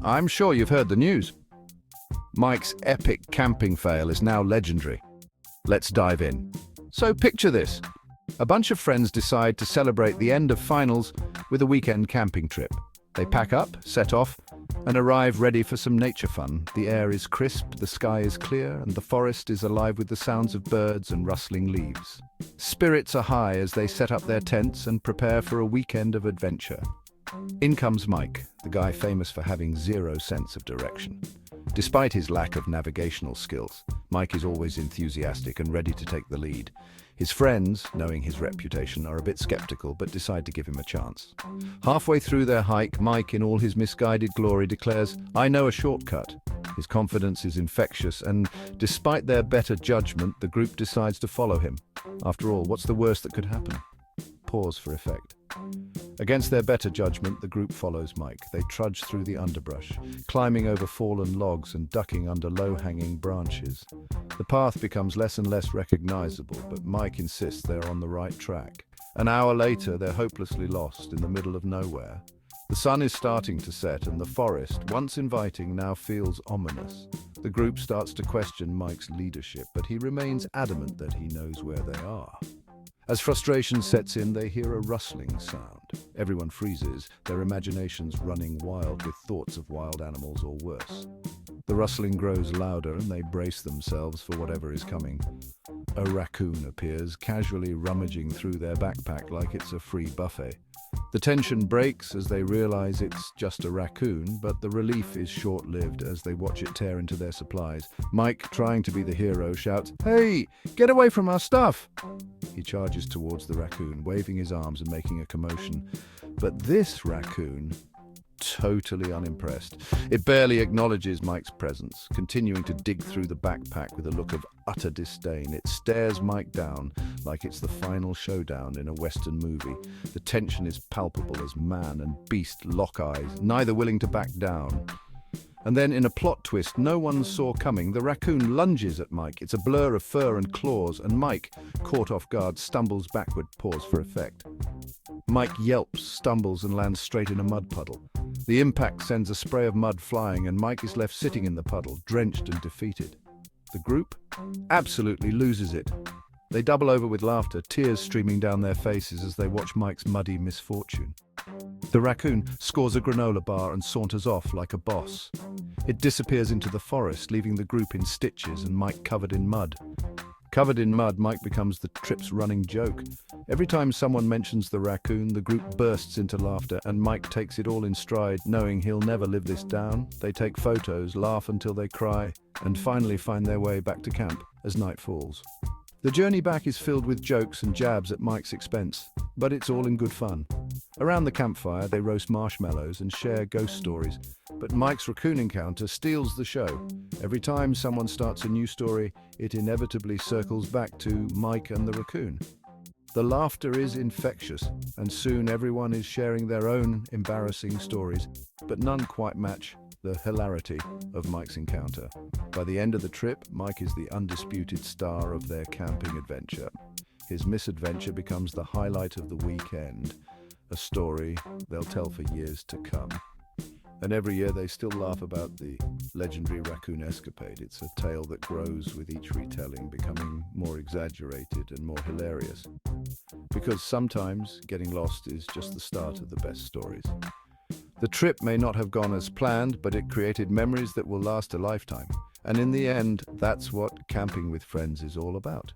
I'm sure you've heard the news. Mike's epic camping fail is now legendary. Let's dive in. So picture this. A bunch of friends decide to celebrate the end of finals with a weekend camping trip. They pack up, set off, and arrive ready for some nature fun. The air is crisp, the sky is clear, and the forest is alive with the sounds of birds and rustling leaves. Spirits are high as they set up their tents and prepare for a weekend of adventure. In comes Mike, the guy famous for having zero sense of direction. Despite his lack of navigational skills, Mike is always enthusiastic and ready to take the lead. His friends, knowing his reputation, are a bit skeptical but decide to give him a chance. Halfway through their hike, Mike, in all his misguided glory, declares, "I know a shortcut." His confidence is infectious, and despite their better judgment, the group decides to follow him. After all, what's the worst that could happen? Pause for effect. Against their better judgment, the group follows Mike. They trudge through the underbrush, climbing over fallen logs and ducking under low-hanging branches. The path becomes less and less recognizable, but Mike insists they're on the right track. An hour later, they're hopelessly lost in the middle of nowhere. The sun is starting to set, and the forest, once inviting, now feels ominous. The group starts to question Mike's leadership, but he remains adamant that he knows where they are. As frustration sets in, they hear a rustling sound. Everyone freezes, their imaginations running wild with thoughts of wild animals or worse. The rustling grows louder and they brace themselves for whatever is coming. A raccoon appears, casually rummaging through their backpack like it's a free buffet. The tension breaks as they realize it's just a raccoon, but the relief is short-lived as they watch it tear into their supplies. Mike, trying to be the hero, shouts, "Hey, get away from our stuff!" He charges towards the raccoon, waving his arms and making a commotion. But this raccoon, totally unimpressed. It barely acknowledges Mike's presence, continuing to dig through the backpack with a look of utter disdain. It stares Mike down like it's the final showdown in a Western movie. The tension is palpable as man and beast lock eyes, neither willing to back down. And then, in a plot twist no one saw coming, the raccoon lunges at Mike. It's a blur of fur and claws, and Mike, caught off guard, stumbles backward. Pause for effect. Mike yelps, stumbles, and lands straight in a mud puddle. The impact sends a spray of mud flying, and Mike is left sitting in the puddle, drenched and defeated. The group absolutely loses it. They double over with laughter, tears streaming down their faces as they watch Mike's muddy misfortune. The raccoon scores a granola bar and saunters off like a boss. It disappears into the forest, leaving the group in stitches and Mike covered in mud. Covered in mud, Mike becomes the trip's running joke. Every time someone mentions the raccoon, the group bursts into laughter, and Mike takes it all in stride, knowing he'll never live this down. They take photos, laugh until they cry, and finally find their way back to camp as night falls. The journey back is filled with jokes and jabs at Mike's expense, but it's all in good fun. Around the campfire, they roast marshmallows and share ghost stories, but Mike's raccoon encounter steals the show. Every time someone starts a new story, it inevitably circles back to Mike and the raccoon. The laughter is infectious, and soon everyone is sharing their own embarrassing stories, but none quite match the hilarity of Mike's encounter. By the end of the trip, Mike is the undisputed star of their camping adventure. His misadventure becomes the highlight of the weekend, a story they'll tell for years to come. And every year they still laugh about the legendary raccoon escapade. It's a tale that grows with each retelling, becoming more exaggerated and more hilarious. Because sometimes getting lost is just the start of the best stories. The trip may not have gone as planned, but it created memories that will last a lifetime. And in the end, that's what camping with friends is all about.